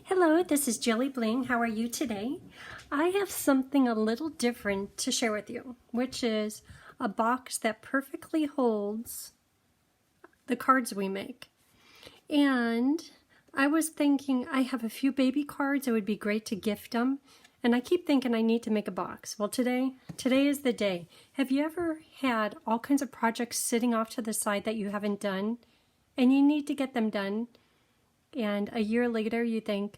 Hello, this is JilliBling. How are you today? I have something a little different to share with you, which is a box that perfectly holds the cards we make. And I was thinking I have a few baby cards. It would be great to gift them. And I keep thinking I need to make a box. Well, today is the day. Have you ever had all kinds of projects sitting off to the side that you haven't done and you need to get them done? And a year later you think,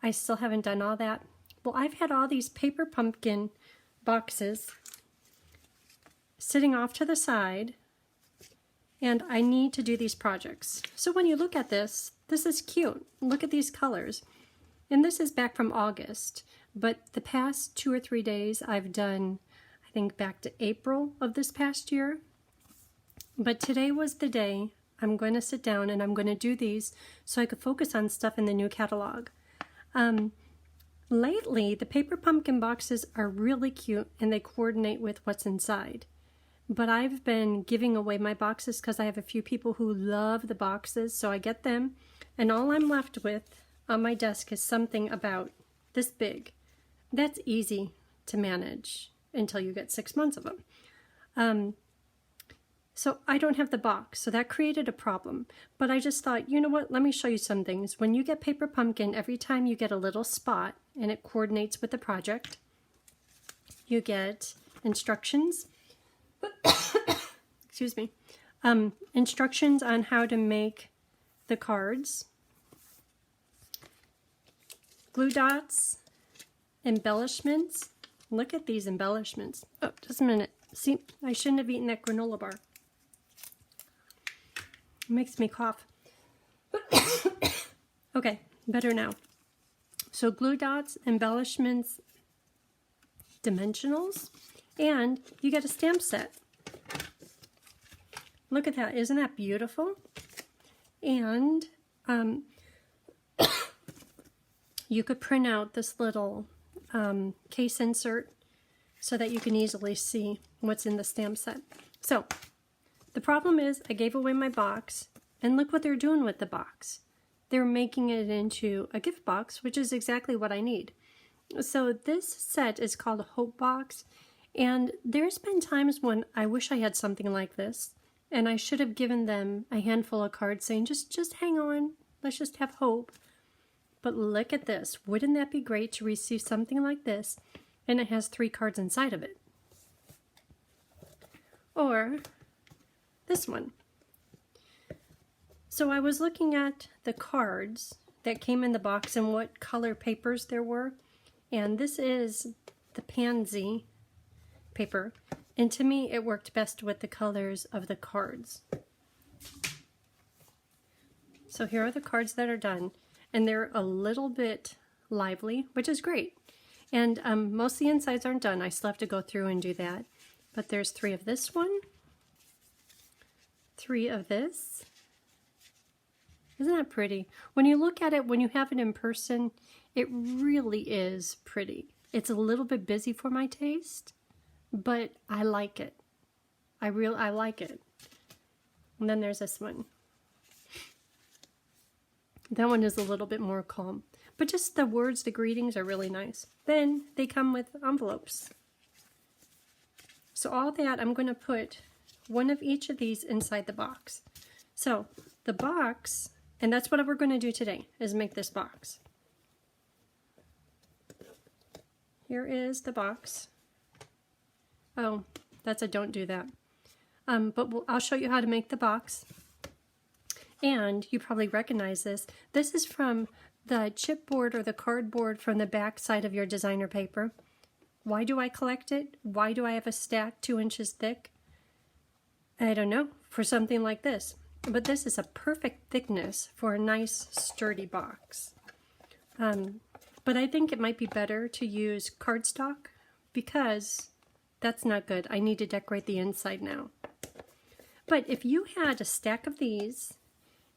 I still haven't done all that. Well, I've had all these paper pumpkin boxes sitting off to the side, and I need to do these projects. So when you look at this is cute. Look at these colors. And this is back from August, but the past 2 or 3 days I've done, I think, back to April of this past year. But today was the day I'm going to sit down and I'm going to do these so I could focus on stuff in the new catalog. Lately, the paper pumpkin boxes are really cute and they coordinate with what's inside. But I've been giving away my boxes because I have a few people who love the boxes, so I get them. And all I'm left with on my desk is something about this big. That's easy to manage until you get 6 months of them. So I don't have the box, so that created a problem. But I just thought, you know what, let me show you some things. When you get paper pumpkin, every time you get a little spot and it coordinates with the project, you get instructions. Excuse me. Instructions on how to make the cards. Glue dots, embellishments. Look at these embellishments. Oh, just a minute. See, I shouldn't have eaten that granola bar. It makes me cough. Okay, better now. So glue dots, embellishments, dimensionals, and you get a stamp set. Look at that. Isn't that beautiful? And you could print out this little case insert so that you can easily see what's in the stamp set. So the problem is I gave away my box, and look what they're doing with the box. They're making it into a gift box, which is exactly what I need. So this set is called a Hope Box, and there's been times when I wish I had something like this, and I should have given them a handful of cards saying, just hang on, let's just have hope. But look at this. Wouldn't that be great to receive something like this, and it has 3 cards inside of it? Or this one. So I was looking at the cards that came in the box and what color papers there were, and this is the pansy paper, and to me it worked best with the colors of the cards. So here are the cards that are done, and they're a little bit lively, which is great. And most of the insides aren't done. I still have to go through and do that. But there's 3 of this one, 3 of this. Isn't that pretty? When you look at it, when you have it in person, it really is pretty. It's a little bit busy for my taste, but I like it. I like it. And then there's this one. That one is a little bit more calm. But just the words, the greetings are really nice. Then they come with envelopes. So all that, I'm going to put one of each of these inside the box. So the box, and that's what we're going to do today, is make this box. Here is the box. Oh, that's a don't do that. But I'll show you how to make the box. And you probably recognize this. This is from the chipboard or the cardboard from the back side of your designer paper. Why do I collect it? Why do I have a stack 2 inches thick? I don't know, for something like this. But this is a perfect thickness for a nice sturdy box. But I think it might be better to use cardstock because that's not good. I need to decorate the inside now. But if you had a stack of these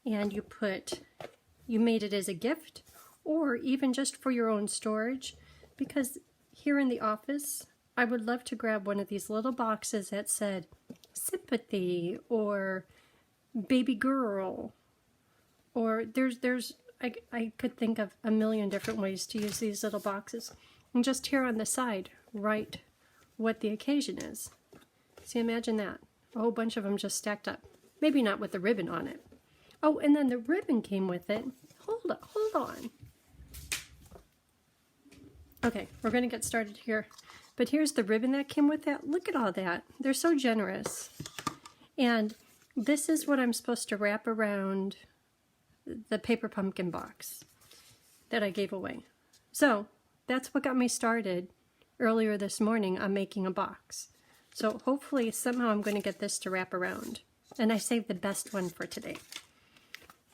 and you made it as a gift, or even just for your own storage, because here in the office, I would love to grab one of these little boxes that said sympathy or baby girl, or there's I could think of a million different ways to use these little boxes. And just here on the side, write what the occasion is. See, imagine that. A whole bunch of them just stacked up. Maybe not with the ribbon on it. Oh, and then the ribbon came with it. Hold on. Okay, we're going to get started here. But here's the ribbon that came with that. Look at all that. They're so generous. And this is what I'm supposed to wrap around the paper pumpkin box that I gave away. So that's what got me started earlier this morning on making a box. So hopefully somehow I'm going to get this to wrap around. And I saved the best one for today.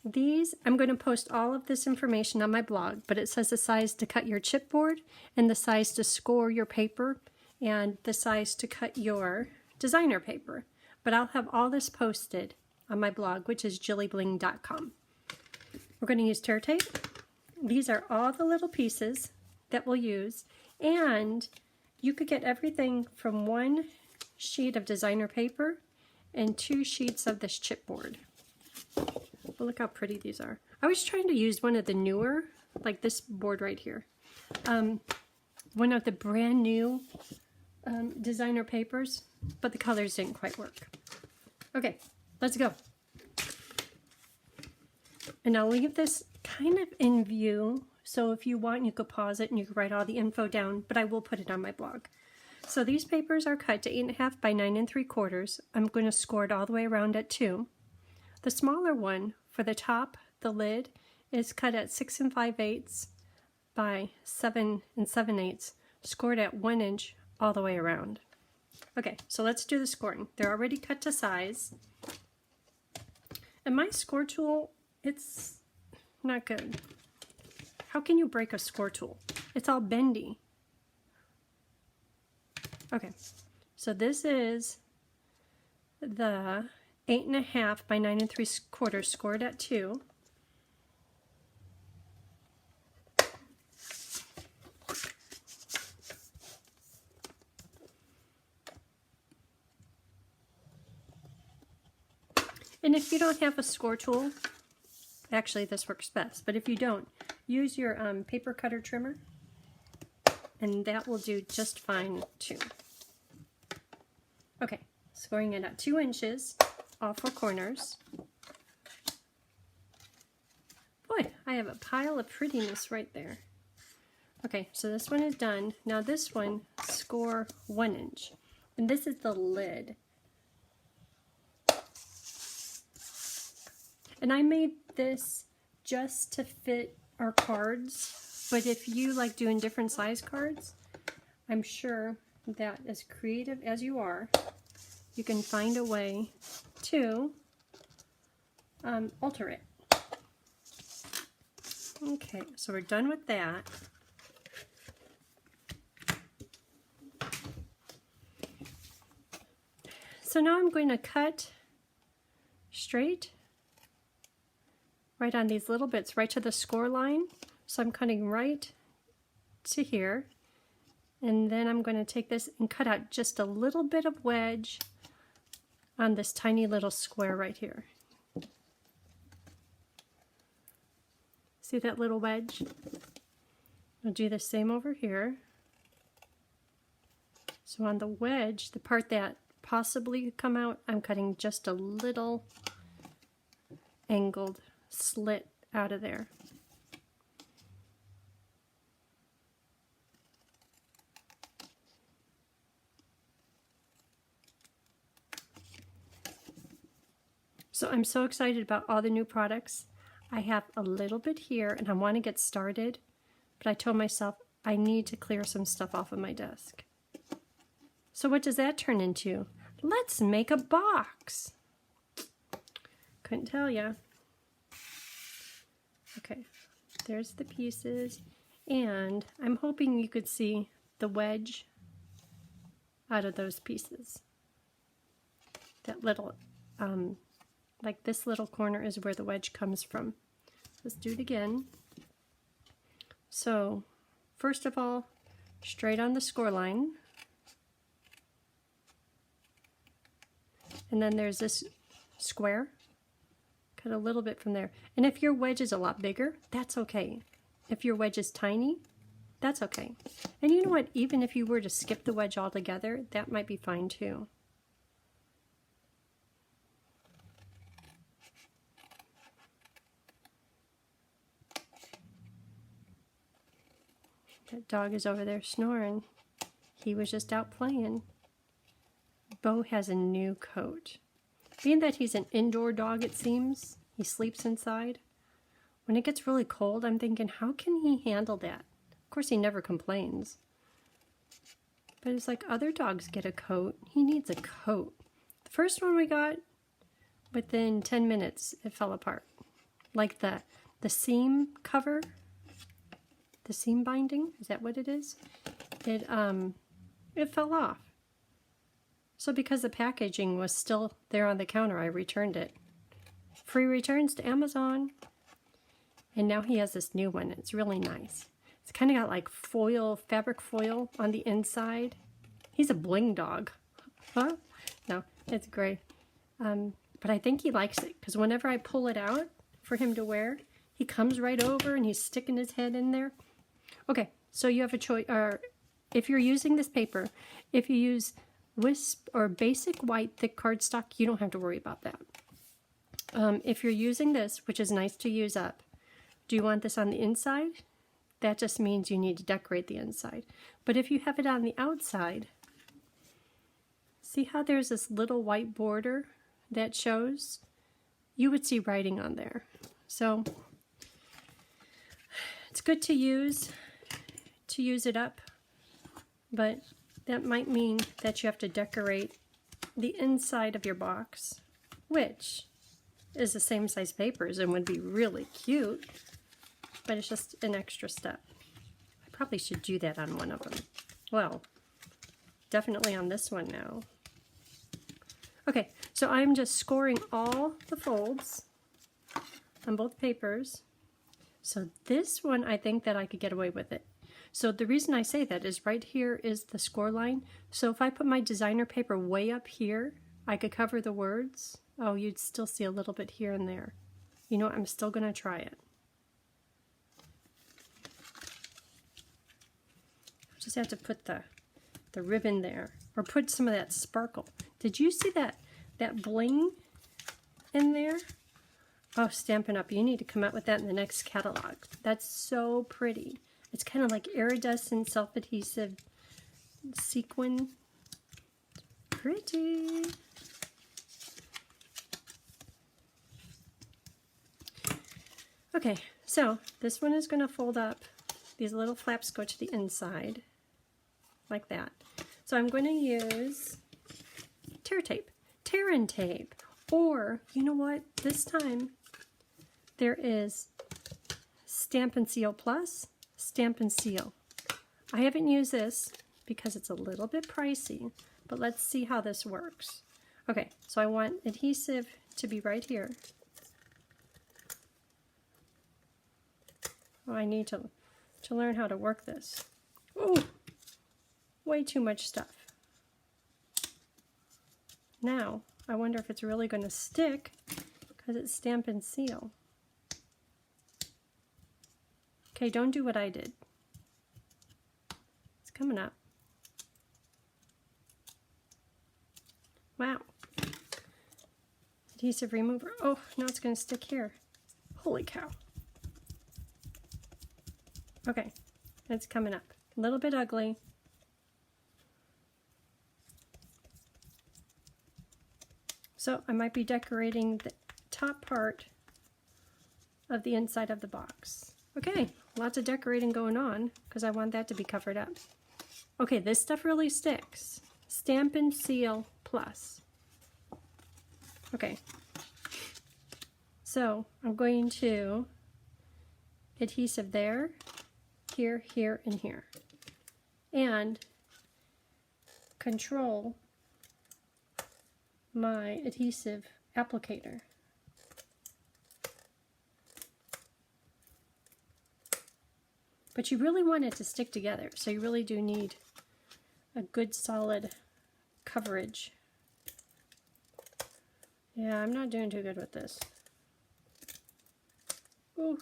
These, I'm going to post all of this information on my blog, but it says the size to cut your chipboard and the size to score your paper and the size to cut your designer paper. But I'll have all this posted on my blog, which is JilliBling.com. We're going to use tear tape. These are all the little pieces that we'll use, and you could get everything from one sheet of designer paper and 2 sheets of this chipboard. But look how pretty these are. I was trying to use one of the newer, like this board right here. One of the brand new designer papers, but the colors didn't quite work. Okay, let's go. And I'll leave this kind of in view, so if you want, you could pause it and you could write all the info down, but I will put it on my blog. So these papers are cut to 8.5 by 9 3/4. I'm going to score it all the way around at 2. The smaller one for the top, the lid, is cut at 6 5/8 by 7 7/8, scored at 1 inch all the way around. Okay, so let's do the scoring. They're already cut to size. And my score tool, it's not good. How can you break a score tool? It's all bendy. Okay, so this is the 8.5 by 9 3/4 scored at 2. And if you don't have a score tool, actually this works best, but if you don't, use your paper cutter trimmer, and that will do just fine too. Okay, scoring it at 2 inches, all 4 corners. Boy, I have a pile of prettiness right there. Okay, so this one is done. Now this one, score 1 inch. And this is the lid. And I made this just to fit our cards, but if you like doing different size cards, I'm sure that as creative as you are, you can find a way to alter it. Okay, so we're done with that. So now I'm going to cut straight right on these little bits, right to the score line. So I'm cutting right to here. And then I'm going to take this and cut out just a little bit of wedge on this tiny little square right here. See that little wedge? I'll do the same over here. So on the wedge, the part that possibly could come out, I'm cutting just a little angled slit out of there. So I'm so excited about all the new products. I have a little bit here and I want to get started, but I told myself I need to clear some stuff off of my desk. So what does that turn into? Let's make a box. Couldn't tell ya. Okay, there's the pieces, and I'm hoping you could see the wedge out of those pieces. That little, like this little corner is where the wedge comes from. Let's do it again. So, first of all, straight on the score line. And then there's this square Cut a little bit from there. And if your wedge is a lot bigger, that's okay. If your wedge is tiny, that's okay. And you know what? Even if you were to skip the wedge altogether, that might be fine too. That dog is over there snoring. He was just out playing. Bo has a new coat. Being that he's an indoor dog, it seems, he sleeps inside. When it gets really cold, I'm thinking, how can he handle that? Of course, he never complains. But it's like other dogs get a coat. He needs a coat. The first one we got, within 10 minutes, it fell apart. Like the seam cover, the seam binding, is that what it is? It fell off. So because the packaging was still there on the counter, I returned it. Free returns to Amazon. And now he has this new one. It's really nice. It's kind of got like foil, fabric foil on the inside. He's a bling dog. Huh? No, it's great. But I think he likes it because whenever I pull it out for him to wear, he comes right over and he's sticking his head in there. Okay, so you have a choice. Or if you're using this paper, if you use Wisp or basic white thick cardstock, you don't have to worry about that. If you're using this, which is nice to use up, do you want this on the inside? That just means you need to decorate the inside. But if you have it on the outside, see how there's this little white border that shows? You would see writing on there. So it's good to use it up, but that might mean that you have to decorate the inside of your box, which is the same size papers and would be really cute, but it's just an extra step. I probably should do that on one of them. Well, definitely on this one now. Okay, so I'm just scoring all the folds on both papers. So this one, I think that I could get away with it. So the reason I say that is right here is the score line. So if I put my designer paper way up here, I could cover the words. Oh, you'd still see a little bit here and there. You know what? I'm still going to try it. I just have to put the ribbon there, or put some of that sparkle. Did you see that bling in there? Oh, Stampin' Up! You need to come out with that in the next catalog. That's so pretty. It's kind of like iridescent self-adhesive sequin. Pretty. Okay, so this one is going to fold up. These little flaps go to the inside, like that. So I'm going to use tear tape, tear-in tape, or you know what? This time there is Stamp and Seal Plus, Stamp and Seal. I haven't used this because it's a little bit pricey, but let's see how this works. Okay, so I want adhesive to be right here. Oh, I need to learn how to work this. Oh, way too much stuff. Now, I wonder if it's really going to stick because it's Stamp and Seal. Okay, don't do what I did. It's coming up. Wow. Adhesive remover. Oh, now it's going to stick here. Holy cow. Okay, it's coming up. A little bit ugly. So I might be decorating the top part of the inside of the box. Okay, lots of decorating going on because I want that to be covered up. Okay, this stuff really sticks. Stamp and Seal Plus. Okay, so I'm going to adhesive there, here, here, and here. And control my adhesive applicator. But you really want it to stick together, so you really do need a good solid coverage. Yeah, I'm not doing too good with this. Ooh.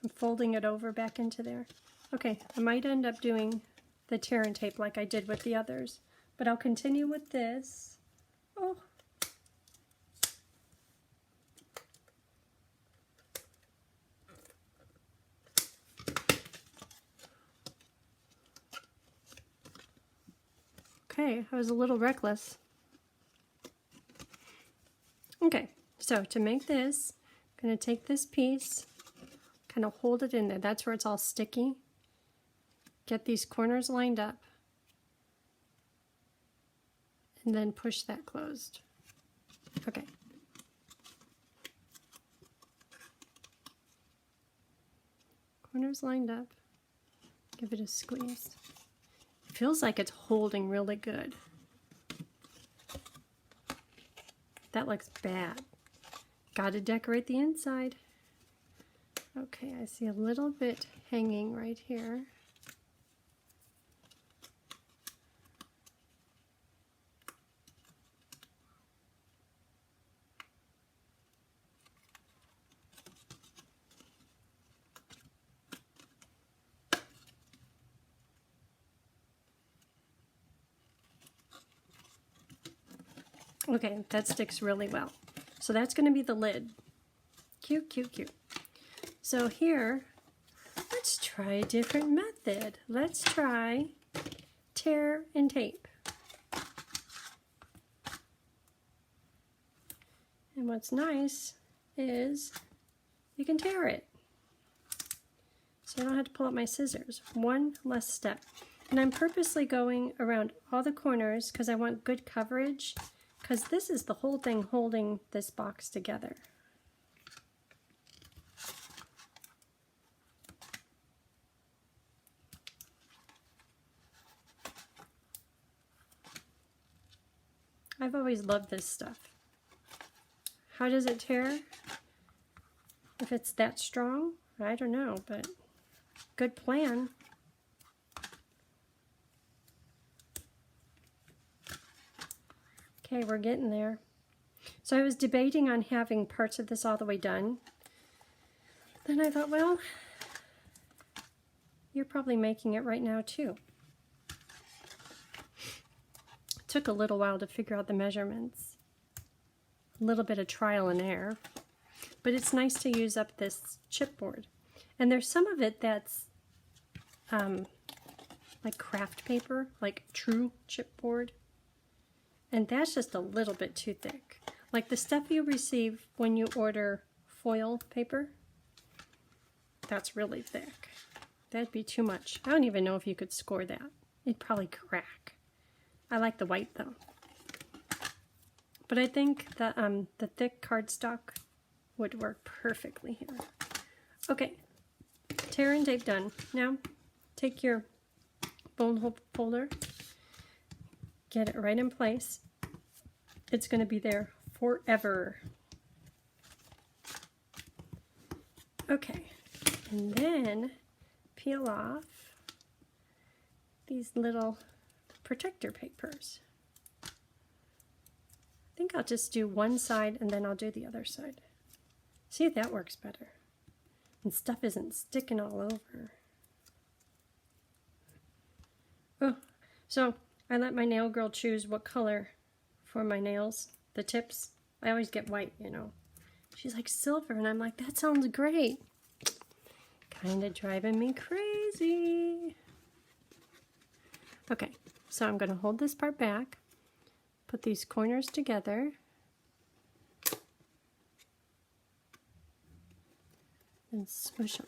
I'm folding it over back into there. Okay, I might end up doing the tear and tape like I did with the others, but I'll continue with this. Oh. Okay, I was a little reckless. Okay, so to make this, I'm going to take this piece, kind of hold it in there. That's where it's all sticky. Get these corners lined up. And then push that closed. Okay. Corners lined up. Give it a squeeze. It feels like it's holding really good. That looks bad. Gotta decorate the inside. Okay, I see a little bit hanging right here. Okay, that sticks really well. So that's going to be the lid. Cute, cute, cute. So here, let's try a different method. Let's try tear and tape. And what's nice is you can tear it. So I don't have to pull out my scissors. One less step. And I'm purposely going around all the corners because I want good coverage, because this is the whole thing holding this box together. I've always loved this stuff. How does it tear? If it's that strong, I don't know, but good plan. Okay, we're getting there. So I was debating on having parts of this all the way done. Then I thought, well, you're probably making it right now too. It took a little while to figure out the measurements. A little bit of trial and error. But it's nice to use up this chipboard. And there's some of it that's like craft paper, like true chipboard. And that's just a little bit too thick. Like the stuff you receive when you order foil paper, that's really thick. That'd be too much. I don't even know if you could score that. It'd probably crack. I like the white though. But I think the thick cardstock would work perfectly here. Okay, tear and tape done. Now take your bone hole folder, get it right in place. It's going to be there forever. Okay, and then peel off these little protector papers. I think I'll just do one side and then I'll do the other side. See if that works better. And stuff isn't sticking all over. Oh, so I let my nail girl choose what color for my nails, the tips. I always get white, you know. She's like, silver, and I'm like, that sounds great. Kind of driving me crazy. Okay, so I'm going to hold this part back, put these corners together, and smush them.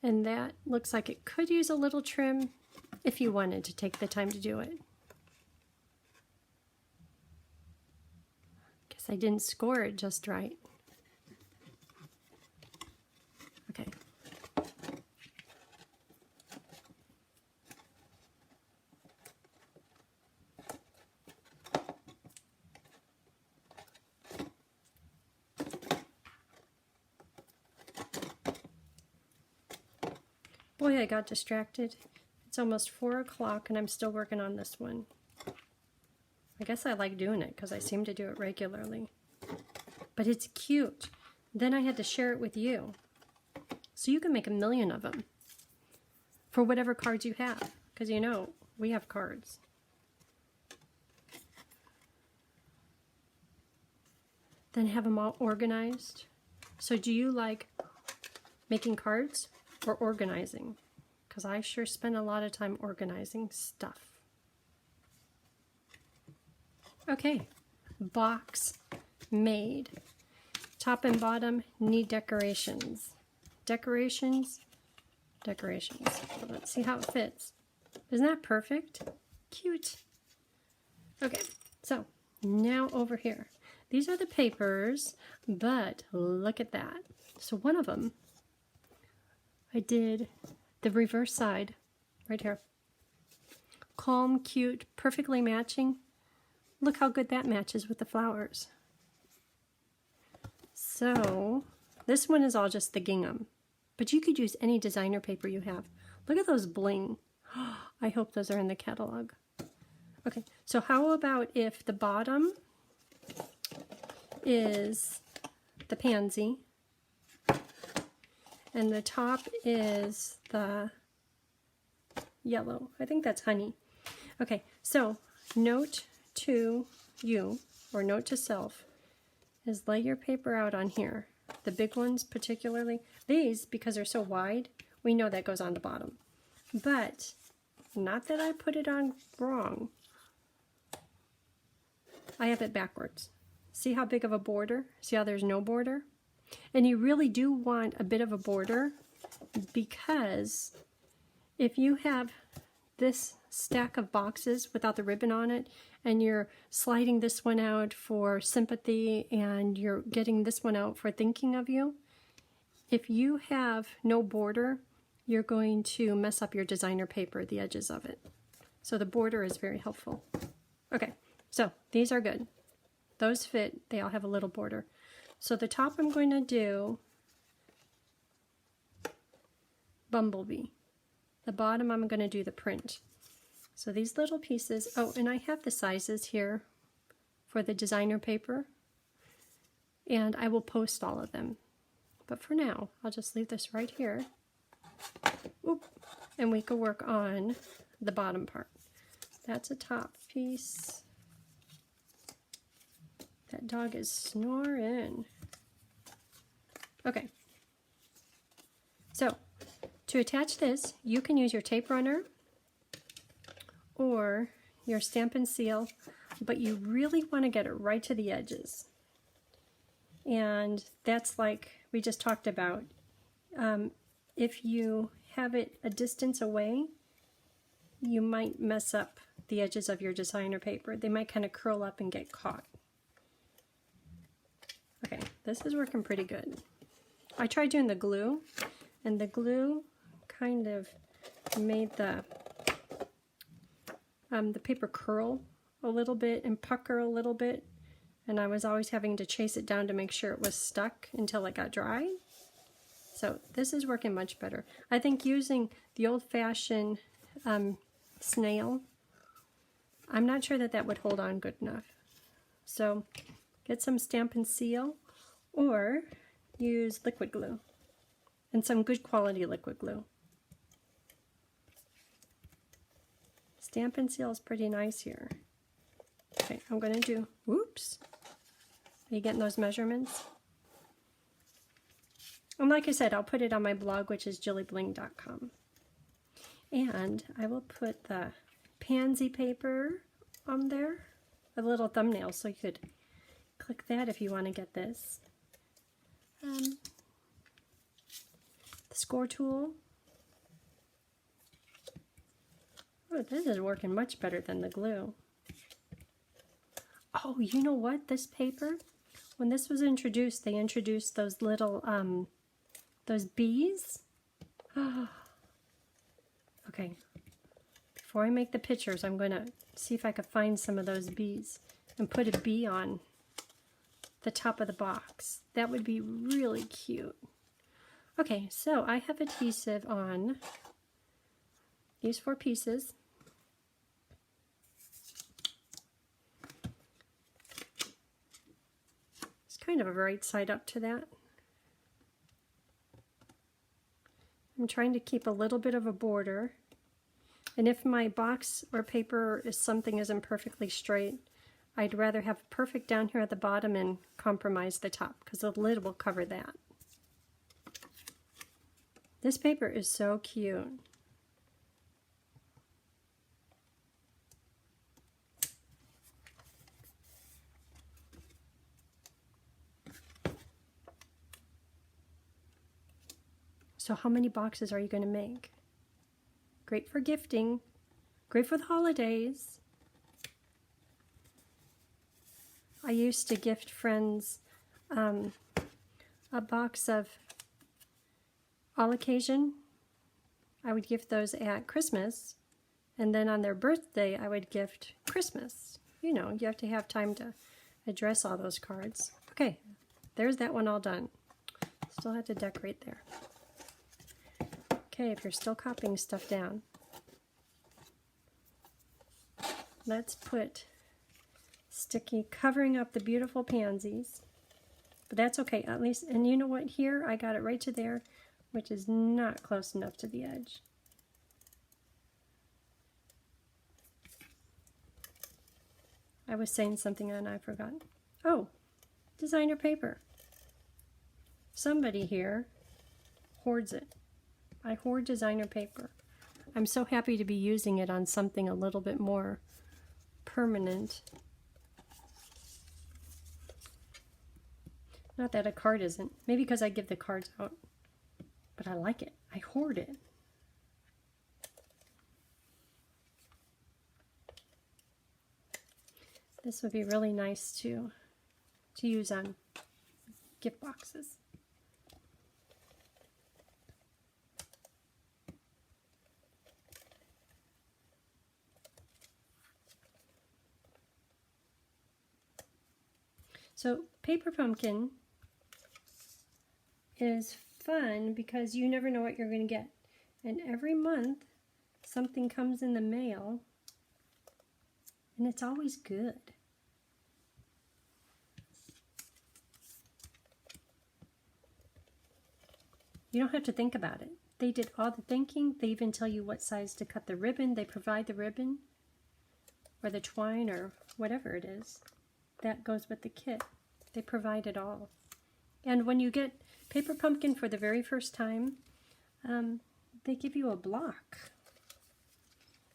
And that looks like it could use a little trim if you wanted to take the time to do it. Guess I didn't score it just right. Okay. Boy, I got distracted. It's almost 4 o'clock and I'm still working on this one. I guess I like doing it because I seem to do it regularly. But it's cute. Then I had to share it with you. So you can make 1,000,000 of them for whatever cards you have. Because you know, we have cards. Then have them all organized. So do you like making cards or organizing? Because I sure spend a lot of time organizing stuff. Okay, box made. Top and bottom need decorations. Decorations, decorations. So let's see how it fits. Isn't that perfect? Cute. Okay, so now over here. These are the papers, but look at that. So one of them, I did the reverse side right here. Calm, cute, perfectly matching. Look how good that matches with the flowers. So this one is all just the gingham, but you could use any designer paper you have. Look at those bling. I hope those are in the catalog. Okay, so how about if the bottom is the pansy and the top is the yellow. I think that's honey. Okay, so note to you, or note to self, is lay your paper out on here. The big ones particularly. These, because they're so wide, we know that goes on the bottom. But, not that I put it on wrong. I have it backwards. See how big of a border? See how there's no border? And you really do want a bit of a border, because if you have this stack of boxes without the ribbon on it, and you're sliding this one out for sympathy, and you're getting this one out for thinking of you, if you have no border, you're going to mess up your designer paper, the edges of it. So the border is very helpful. Okay, so these are good. Those fit, they all have a little border. So the top I'm going to do Bumblebee. The bottom I'm going to do the print. So these little pieces, oh, and I have the sizes here for the designer paper, and I will post all of them. But for now, I'll just leave this right here. Oop, and we can work on the bottom part. That's a top piece. That dog is snoring. Okay. So, to attach this, you can use your tape runner or your stamp and seal, but you really want to get it right to the edges. And that's like we just talked about. If you have it a distance away, you might mess up the edges of your designer paper. They might kind of curl up and get caught. Okay, this is working pretty good. I tried doing the glue, and the glue kind of made the paper curl a little bit and pucker a little bit, and I was always having to chase it down to make sure it was stuck until it got dry. So this is working much better. I think using the old-fashioned snail, I'm not sure that that would hold on good enough. So get some stamp and seal, or use liquid glue, and some good quality liquid glue. Stamp and seal is pretty nice here. Okay, I'm going to do, whoops. Are you getting those measurements? And like I said, I'll put it on my blog, which is JilliBling.com. And I will put the pansy paper on there, a little thumbnail, so you could click that if you want to get this. The score tool. Oh, this is working much better than the glue. Oh, you know what? This paper, when this was introduced, they introduced those little, those bees. Oh. Okay, before I make the pictures, I'm going to see if I can find some of those bees and put a bee on the top of the box. That would be really cute. Okay, so I have adhesive on these 4 pieces. kind of a right side up to that. I'm trying to keep a little bit of a border. And if my box or paper is something isn't perfectly straight, I'd rather have perfect down here at the bottom and compromise the top, because the lid will cover that. This paper is so cute. So how many boxes are you going to make? Great for gifting, great for the holidays. I used to gift friends a box of all occasion. I would gift those at Christmas, and then on their birthday I would gift Christmas. You know, you have to have time to address all those cards. Okay, there's that one all done. Still have to decorate there. Okay, if you're still copying stuff down, let's put sticky covering up the beautiful pansies. But that's okay, at least. And you know what, here I got it right to there, which is not close enough to the edge. I was saying something and I forgot. Oh, designer paper. Somebody here hoards it. I hoard designer paper. I'm so happy to be using it on something a little bit more permanent. Not that a card isn't. Maybe because I give the cards out. But I like it. I hoard it. This would be really nice to use on gift boxes. So paper pumpkin is fun because you never know what you're going to get. And every month something comes in the mail and it's always good. You don't have to think about it. They did all the thinking. They even tell you what size to cut the ribbon. They provide the ribbon or the twine or whatever it is that goes with the kit. They provide it all. And when you get paper pumpkin for the very first time, they give you a block.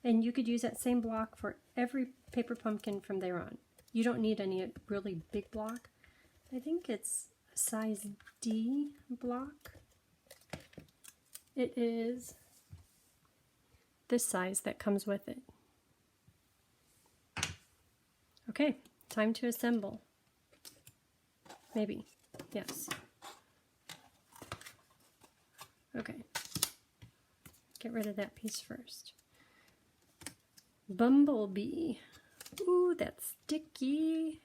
And you could use that same block for every paper pumpkin from there on. You don't need any really big block. I think it's a size D block. It is this size that comes with it. Okay, time to assemble. Maybe, yes. Okay, get rid of that piece first. Bumblebee. Ooh, that's sticky.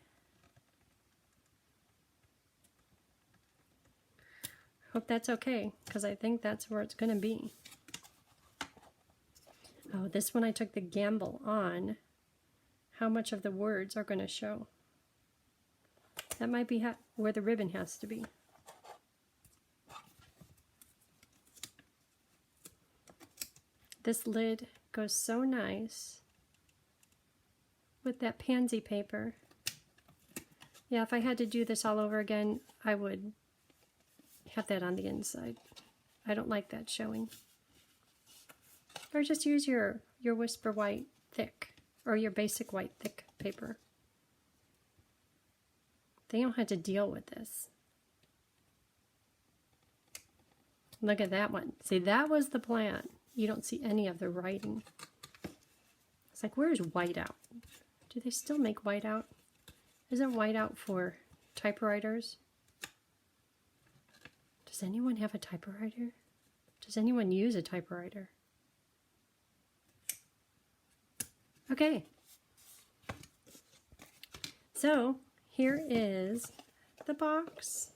Hope that's okay, because I think that's where it's going to be. Oh, this one I took the gamble on how much of the words are going to show. That might be where the ribbon has to be. This lid goes so nice with that pansy paper. Yeah, if I had to do this all over again, I would have that on the inside. I don't like that showing. Or just use your Whisper White thick, or your basic white thick paper. They don't have to deal with this. Look at that one. See, that was the plan. You don't see any of the writing. It's like, where's whiteout? Do they still make whiteout? Isn't whiteout for typewriters? Does anyone have a typewriter? Does anyone use a typewriter? Okay. So, here is the box.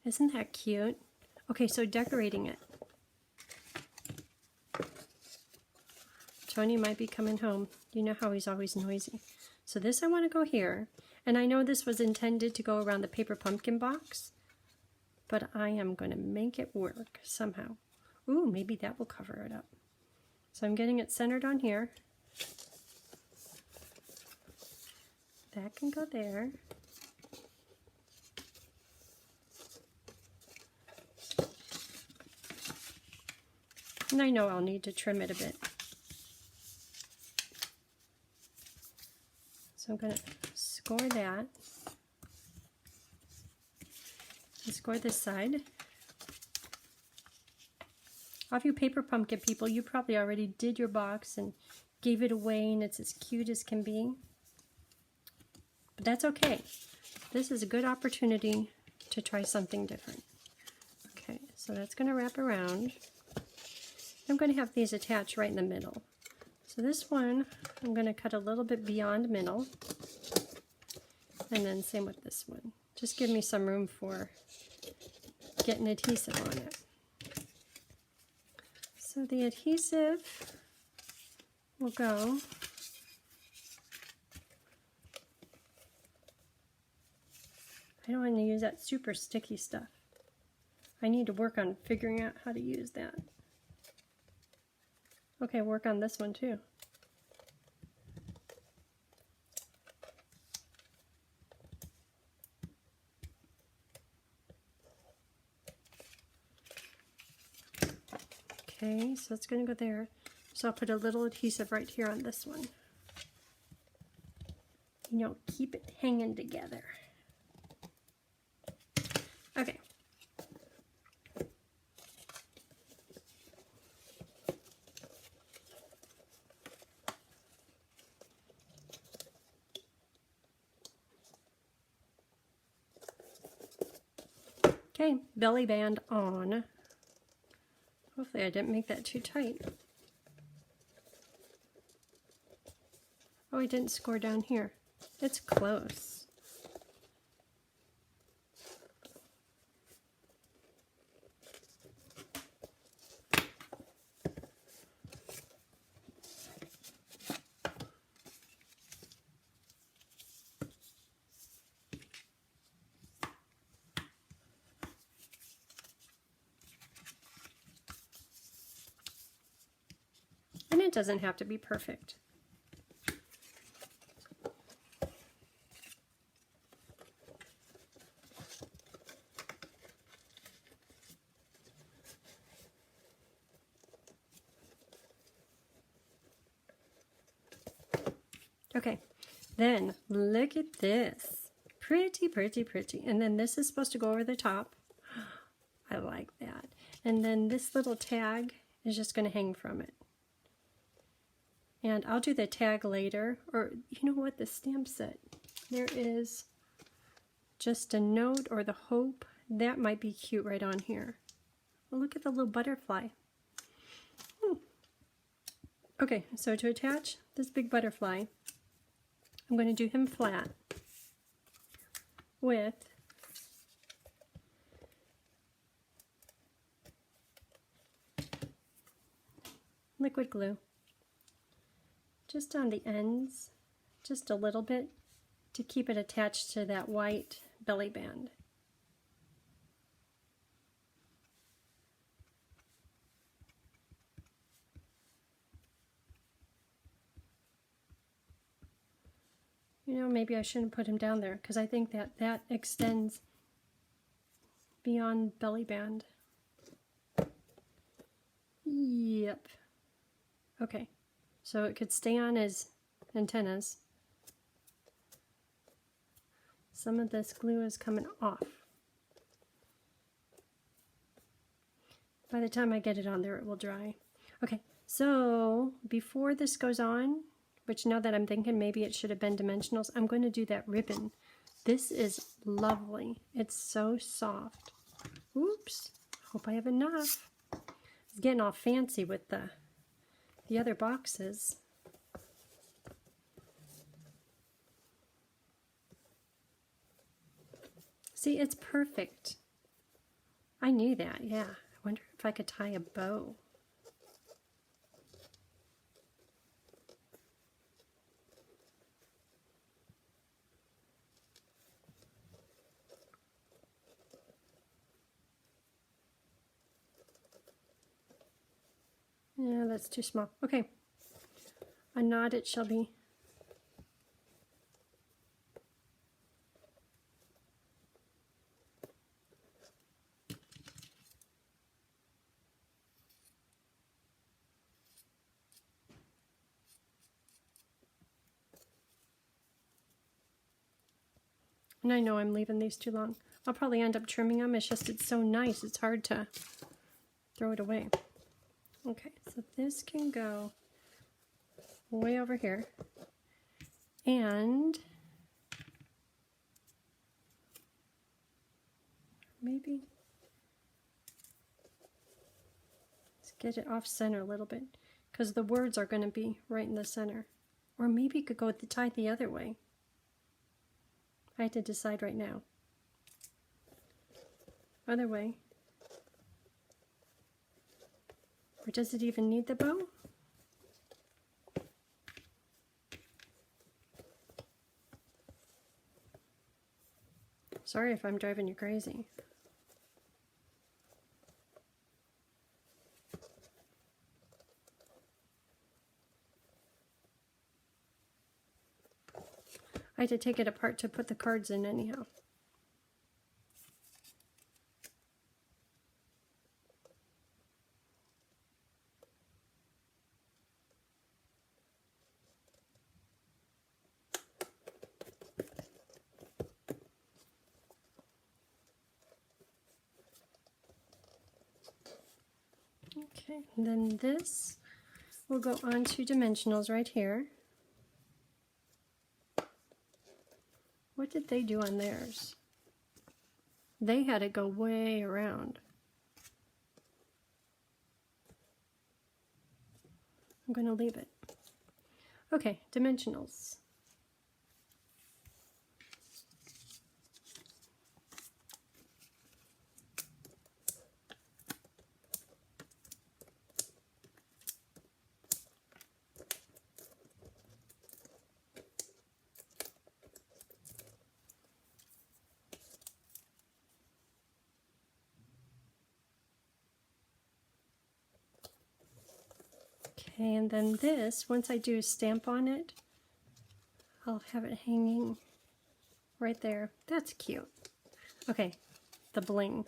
Isn't that cute? Okay, so decorating it. Tony might be coming home. You know how he's always noisy. So this I want to go here. And I know this was intended to go around the paper pumpkin box, but I am going to make it work somehow. Ooh, maybe that will cover it up. So I'm getting it centered on here. That can go there. And I know I'll need to trim it a bit. So I'm going to score that. And score this side. All of you paper pumpkin people, you probably already did your box and gave it away and it's as cute as can be. But that's okay. This is a good opportunity to try something different. Okay, so that's going to wrap around. I'm going to have these attached right in the middle. So this one, I'm going to cut a little bit beyond middle. And then same with this one. Just give me some room for getting adhesive on it. So the adhesive will go I don't want to use that super sticky stuff. I need to work on figuring out how to use that. Okay, work on this one too. Okay, so it's going to go there. So I'll put a little adhesive right here on this one. You know, keep it hanging together. Okay. Okay, belly band on. Hopefully I didn't make that too tight. Oh, I didn't score down here. It's close. And it doesn't have to be perfect. Okay, then look at this. Pretty, pretty, pretty. And then this is supposed to go over the top. I like that. And then this little tag is just going to hang from it. And I'll do the tag later, or you know what, the stamp set. There is just a note or the hope. That might be cute right on here. Well, look at the little butterfly. Okay, so to attach this big butterfly, I'm going to do him flat with liquid glue. Just on the ends, just a little bit, to keep it attached to that white belly band. You know, maybe I shouldn't put him down there because I think that extends beyond belly band. Yep. Okay. So it could stay on his antennas. Some of this glue is coming off. By the time I get it on there, it will dry. Okay, so before this goes on, which now that I'm thinking maybe it should have been dimensionals, I'm going to do that ribbon. This is lovely. It's so soft. Oops, hope I have enough. It's getting all fancy with the other boxes. See, it's perfect. I knew that, yeah. I wonder if I could tie a bow. that's too small. Okay. A knot it shall be. And I know I'm leaving these too long. I'll probably end up trimming them. It's just, it's so nice. It's hard to throw it away. Okay, so this can go way over here. And maybe let's get it off center a little bit, because the words are going to be right in the center. Or maybe it could go tied the other way. I have to decide right now. Other way. Or does it even need the bow? Sorry if I'm driving you crazy. I had to take it apart to put the cards in anyhow. Okay, and then this will go on to dimensionals right here. What did they do on theirs? They had it go way around. I'm going to leave it. Okay, dimensionals. Okay, and then this, once I do a stamp on it, I'll have it hanging right there. That's cute. Okay, the bling.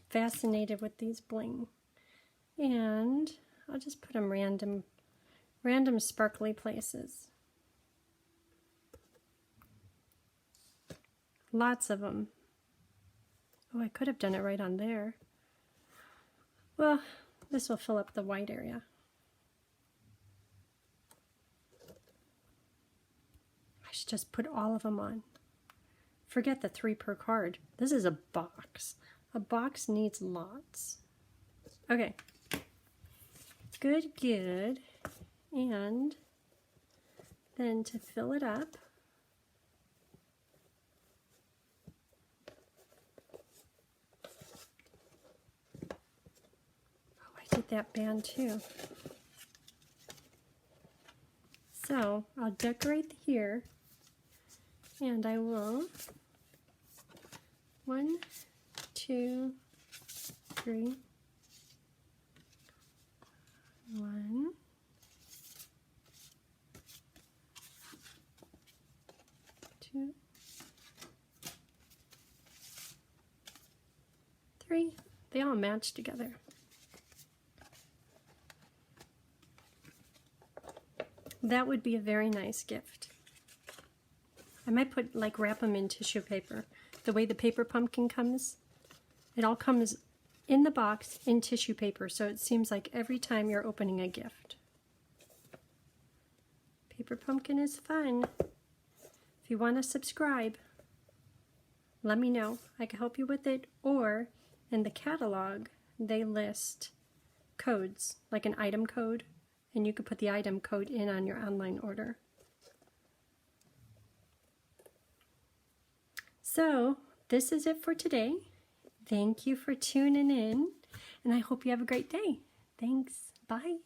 Fascinated with these bling. And I'll just put them random sparkly places. Lots of them. Oh, I could have done it right on there. Well, this will fill up the white area. I should just put all of them on. Forget the 3 per card. This is a box. A box needs lots. Okay. Good, good. And then to fill it up, oh, I did that band too. So I'll decorate here, and I will 1, 2, 3, 1, 2, 3. They all match together. That would be a very nice gift. I might put, like, wrap them in tissue paper. The way the paper pumpkin comes, it all comes in the box in tissue paper, so it seems like every time you're opening a gift. Paper pumpkin is fun. If you want to subscribe, let me know. I can help you with it. Or in the catalog, they list codes, like an item code, and you could put the item code in on your online order. So this is it for today. Thank you for tuning in, and I hope you have a great day. Thanks. Bye.